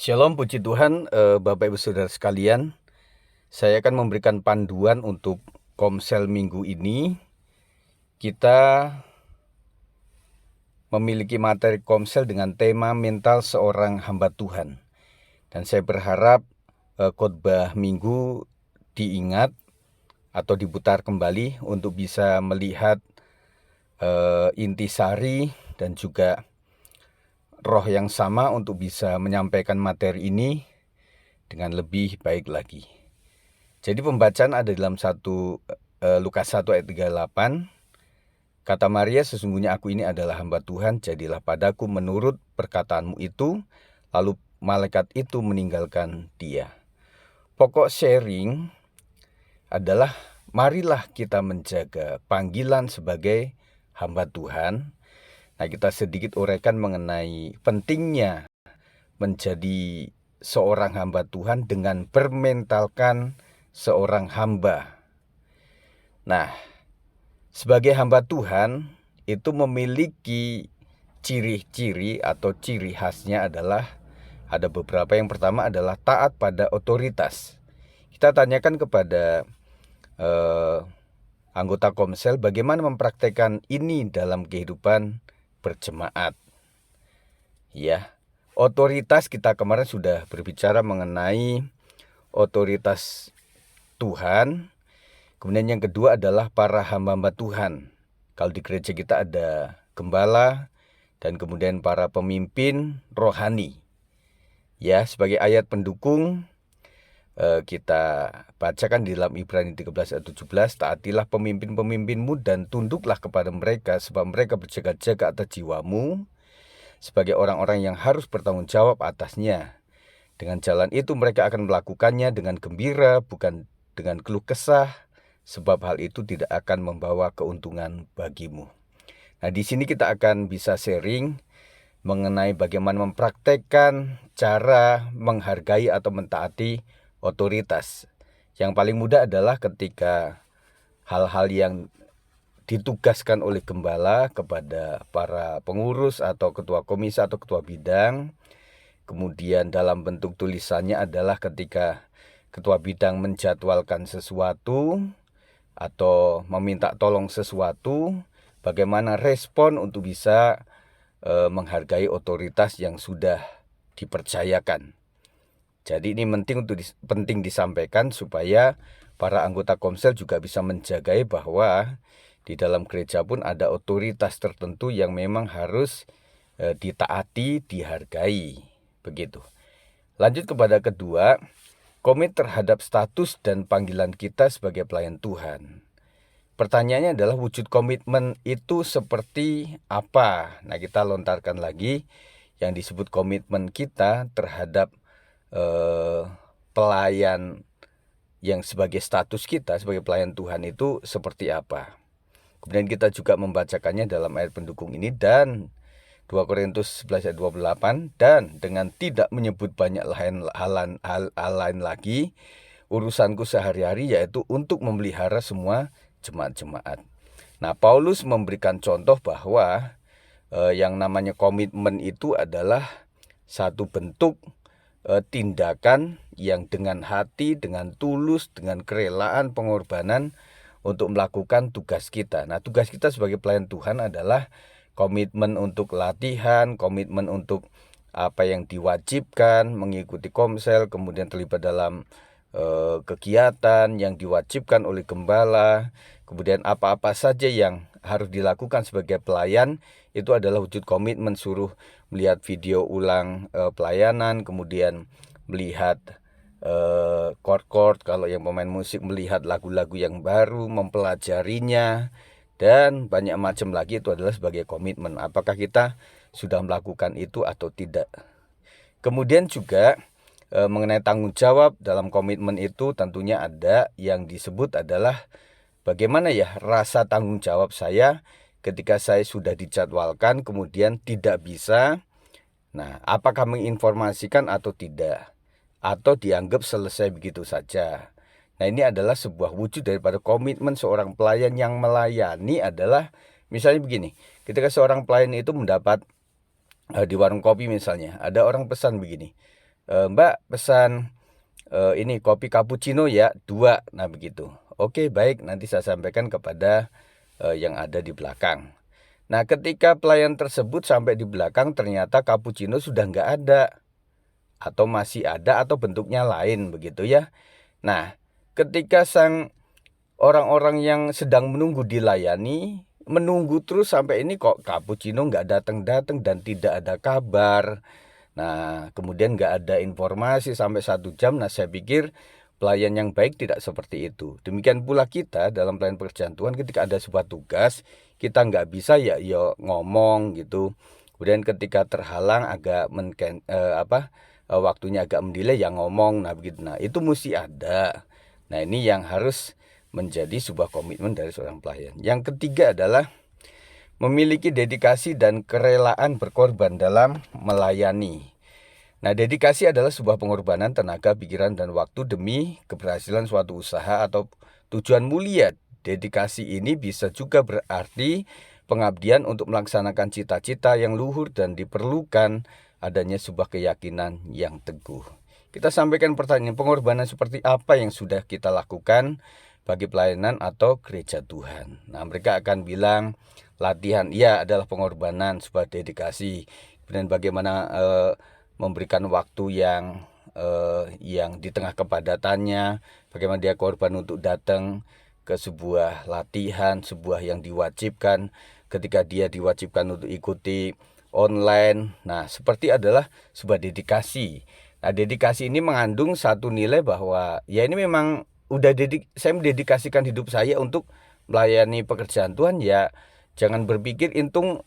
Shalom, puji Tuhan, Bapak Ibu Saudara sekalian. Saya akan memberikan panduan untuk Komsel minggu ini. Kita memiliki materi Komsel dengan tema mental seorang hamba Tuhan. Dan saya berharap khotbah minggu diingat atau diputar kembali untuk bisa melihat intisari dan juga roh yang sama untuk bisa menyampaikan materi ini dengan lebih baik lagi. Jadi pembacaan ada dalam Lukas 1 ayat 38. Kata Maria, sesungguhnya aku ini adalah hamba Tuhan, jadilah padaku menurut perkataanmu itu. Lalu malaikat itu meninggalkan dia. Pokok sharing adalah marilah kita menjaga panggilan sebagai hamba Tuhan. Nah, kita sedikit uraikan mengenai pentingnya menjadi seorang hamba Tuhan dengan bermentalkan seorang hamba. Nah, sebagai hamba Tuhan itu memiliki ciri-ciri atau ciri khasnya adalah ada beberapa. Yang pertama adalah taat pada otoritas. Kita tanyakan kepada anggota Komsel bagaimana mempraktekkan ini dalam kehidupan berjemaat. Ya, otoritas kita kemarin sudah berbicara mengenai otoritas Tuhan. Kemudian yang kedua adalah para hamba-hamba Tuhan. Kalau di gereja kita ada gembala dan kemudian para pemimpin rohani. Ya, sebagai ayat pendukung kita bacakan di dalam Ibrani 13 ayat 17, taatilah pemimpin-pemimpinmu dan tunduklah kepada mereka sebab mereka berjaga-jaga atas jiwamu sebagai orang-orang yang harus bertanggung jawab atasnya. Dengan jalan itu mereka akan melakukannya dengan gembira, bukan dengan keluh kesah, sebab hal itu tidak akan membawa keuntungan bagimu. Nah, di sini kita akan bisa sharing mengenai bagaimana mempraktekkan cara menghargai atau mentaati otoritas. Yang paling mudah adalah ketika hal-hal yang ditugaskan oleh gembala kepada para pengurus atau ketua komisi atau ketua bidang. Kemudian dalam bentuk tulisannya adalah ketika ketua bidang menjadwalkan sesuatu atau meminta tolong sesuatu, bagaimana respon untuk bisa menghargai otoritas yang sudah dipercayakan. Jadi ini penting disampaikan supaya para anggota Komsel juga bisa menjagai bahwa di dalam gereja pun ada otoritas tertentu yang memang harus ditaati, dihargai. Begitu. Lanjut kepada kedua, komit terhadap status dan panggilan kita sebagai pelayan Tuhan. Pertanyaannya adalah wujud komitmen itu seperti apa? Nah, kita lontarkan lagi yang disebut komitmen kita terhadap pelayan yang sebagai status kita sebagai pelayan Tuhan itu seperti apa. Kemudian kita juga membacakannya dalam ayat pendukung ini dan 2 Korintus 11 ayat 28, dan dengan tidak menyebut banyak hal lain lagi, urusanku sehari-hari yaitu untuk memelihara semua jemaat-jemaat. Nah, Paulus memberikan contoh bahwa yang namanya komitmen itu adalah satu bentuk tindakan yang dengan hati, dengan tulus, dengan kerelaan, pengorbanan untuk melakukan tugas kita. Nah, tugas kita sebagai pelayan Tuhan adalah komitmen untuk latihan, komitmen untuk apa yang diwajibkan, mengikuti Komsel, kemudian terlibat dalam kegiatan yang diwajibkan oleh gembala, kemudian apa-apa saja yang harus dilakukan sebagai pelayan, itu adalah wujud komitmen. Suruh melihat video ulang pelayanan, kemudian melihat chord-chord, kalau yang pemain musik melihat lagu-lagu yang baru, mempelajarinya, dan banyak macam lagi. Itu adalah sebagai komitmen. Apakah kita sudah melakukan itu atau tidak? Kemudian juga mengenai tanggung jawab dalam komitmen itu tentunya ada yang disebut adalah bagaimana ya rasa tanggung jawab saya ketika saya sudah dijadwalkan kemudian tidak bisa. Nah, apakah menginformasikan atau tidak? Atau dianggap selesai begitu saja? Nah, ini adalah sebuah wujud daripada komitmen seorang pelayan yang melayani adalah misalnya begini, ketika seorang pelayan itu mendapat di warung kopi misalnya, ada orang pesan begini, Mbak pesan ini kopi cappuccino ya 2. Nah begitu. Oke baik, nanti saya sampaikan kepada yang ada di belakang. Nah ketika pelayan tersebut sampai di belakang ternyata cappuccino sudah nggak ada, atau masih ada atau bentuknya lain begitu ya. Nah ketika sang orang-orang yang sedang menunggu dilayani menunggu terus sampai ini kok cappuccino nggak datang-datang dan tidak ada kabar. Nah kemudian nggak ada informasi sampai 1 jam. Nah saya pikir pelayan yang baik tidak seperti itu. Demikian pula kita dalam pelayanan pekerjaan Tuhan, ketika ada sebuah tugas kita nggak bisa ya ngomong gitu. Kemudian ketika terhalang agak waktunya agak mendelay ya ngomong. Nah begitu. Nah itu mesti ada. Nah ini yang harus menjadi sebuah komitmen dari seorang pelayan. Yang ketiga adalah memiliki dedikasi dan kerelaan berkorban dalam melayani. Nah, dedikasi adalah sebuah pengorbanan tenaga, pikiran, dan waktu demi keberhasilan suatu usaha atau tujuan mulia. Dedikasi ini bisa juga berarti pengabdian untuk melaksanakan cita-cita yang luhur dan diperlukan adanya sebuah keyakinan yang teguh. Kita sampaikan pertanyaan, pengorbanan seperti apa yang sudah kita lakukan bagi pelayanan atau gereja Tuhan. Nah mereka akan bilang latihan, iya adalah pengorbanan, sebuah dedikasi. Kemudian bagaimana memberikan waktu yang di tengah kepadatannya, bagaimana dia korban untuk datang ke sebuah latihan, sebuah yang diwajibkan, ketika dia diwajibkan untuk ikuti online. Nah seperti adalah sebuah dedikasi. Nah dedikasi ini mengandung satu nilai bahwa ya ini memang saya mendedikasikan hidup saya untuk melayani pekerjaan Tuhan, ya jangan berpikir untung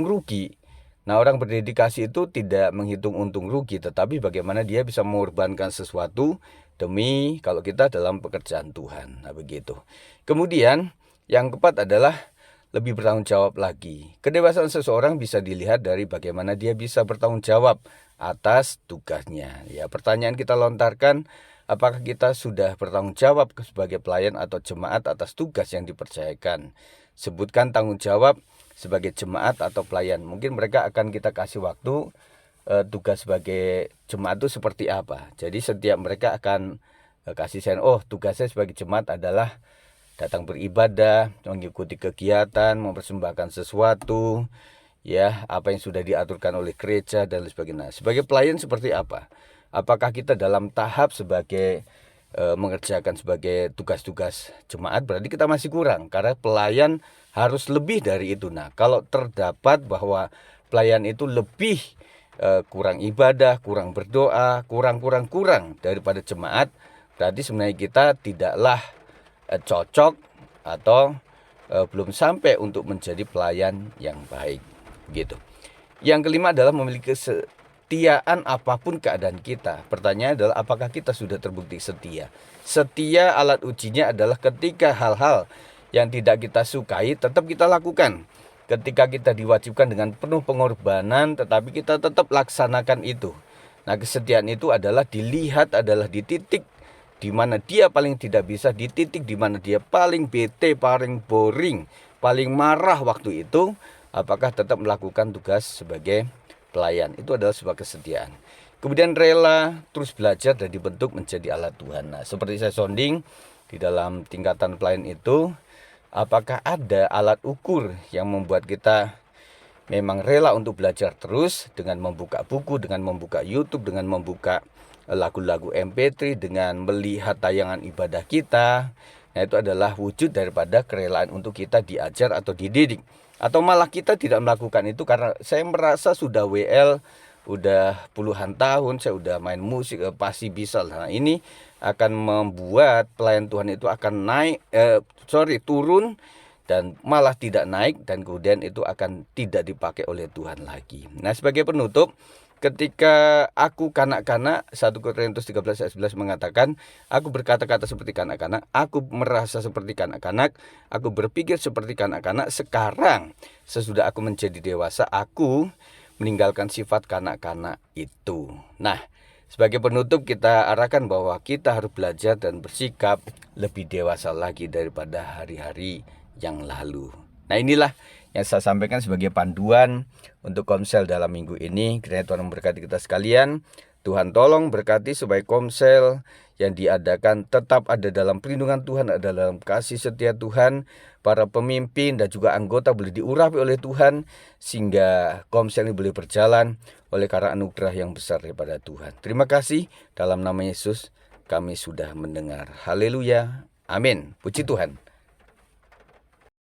rugi. Nah orang berdedikasi itu tidak menghitung untung rugi, tetapi bagaimana dia bisa mengorbankan sesuatu demi kalau kita dalam pekerjaan Tuhan. Nah begitu. Kemudian yang keempat adalah lebih bertanggung jawab lagi. Kedewasaan seseorang bisa dilihat dari bagaimana dia bisa bertanggung jawab atas tugasnya. Ya pertanyaan kita lontarkan, apakah kita sudah bertanggung jawab sebagai pelayan atau jemaat atas tugas yang dipercayakan? Sebutkan tanggung jawab sebagai jemaat atau pelayan. Mungkin mereka akan kita kasih waktu tugas sebagai jemaat itu seperti apa. Jadi setiap mereka akan kasih saya, tugasnya sebagai jemaat adalah datang beribadah, mengikuti kegiatan, mempersembahkan sesuatu, ya apa yang sudah diaturkan oleh gereja dan lain sebagainya. Sebagai pelayan seperti apa? Apakah kita dalam tahap sebagai mengerjakan sebagai tugas-tugas jemaat? Berarti kita masih kurang, karena pelayan harus lebih dari itu. Nah kalau terdapat bahwa pelayan itu lebih kurang ibadah, kurang berdoa, kurang daripada jemaat, berarti sebenarnya kita tidaklah cocok atau belum sampai untuk menjadi pelayan yang baik gitu. Yang kelima adalah memiliki kesetiaan apapun keadaan kita. Pertanyaan adalah apakah kita sudah terbukti setia? Setia alat ujinya adalah ketika hal-hal yang tidak kita sukai tetap kita lakukan. Ketika kita diwajibkan dengan penuh pengorbanan tetapi kita tetap laksanakan itu. Nah kesetiaan itu adalah dilihat adalah di titik di mana dia paling tidak bisa, di titik di mana dia paling bete, paling boring, paling marah waktu itu, apakah tetap melakukan tugas sebagai pelayan. Itu adalah sebuah kesetiaan. Kemudian rela terus belajar dan dibentuk menjadi alat Tuhan. Nah, seperti saya sounding di dalam tingkatan pelayan itu, apakah ada alat ukur yang membuat kita memang rela untuk belajar terus dengan membuka buku, dengan membuka YouTube, dengan membuka lagu-lagu MP3, dengan melihat tayangan ibadah kita. Nah itu adalah wujud daripada kerelaan untuk kita diajar atau dididik. Atau malah kita tidak melakukan itu karena saya merasa sudah WL, udah puluhan tahun, saya udah main musik, pasti bisa. Nah ini akan membuat pelayan Tuhan itu akan turun dan malah tidak naik, dan kemudian itu akan tidak dipakai oleh Tuhan lagi. Nah sebagai penutup, ketika aku kanak-kanak, 1 Korintus 13 ayat 11 mengatakan, aku berkata-kata seperti kanak-kanak, aku merasa seperti kanak-kanak, aku berpikir seperti kanak-kanak. Sekarang sesudah aku menjadi dewasa, aku meninggalkan sifat kanak-kanak itu. Nah sebagai penutup kita arahkan bahwa kita harus belajar dan bersikap lebih dewasa lagi daripada hari-hari yang lalu. Nah inilah yang saya sampaikan sebagai panduan untuk komsel dalam minggu ini. Kiranya Tuhan memberkati kita sekalian. Tuhan tolong berkati supaya Komsel yang diadakan tetap ada dalam perlindungan Tuhan, ada dalam kasih setia Tuhan. Para pemimpin dan juga anggota boleh diurapi oleh Tuhan, sehingga Komsel ini boleh berjalan oleh karena anugerah yang besar daripada Tuhan. Terima kasih, dalam nama Yesus kami sudah mendengar. Haleluya, amin. Puji Tuhan.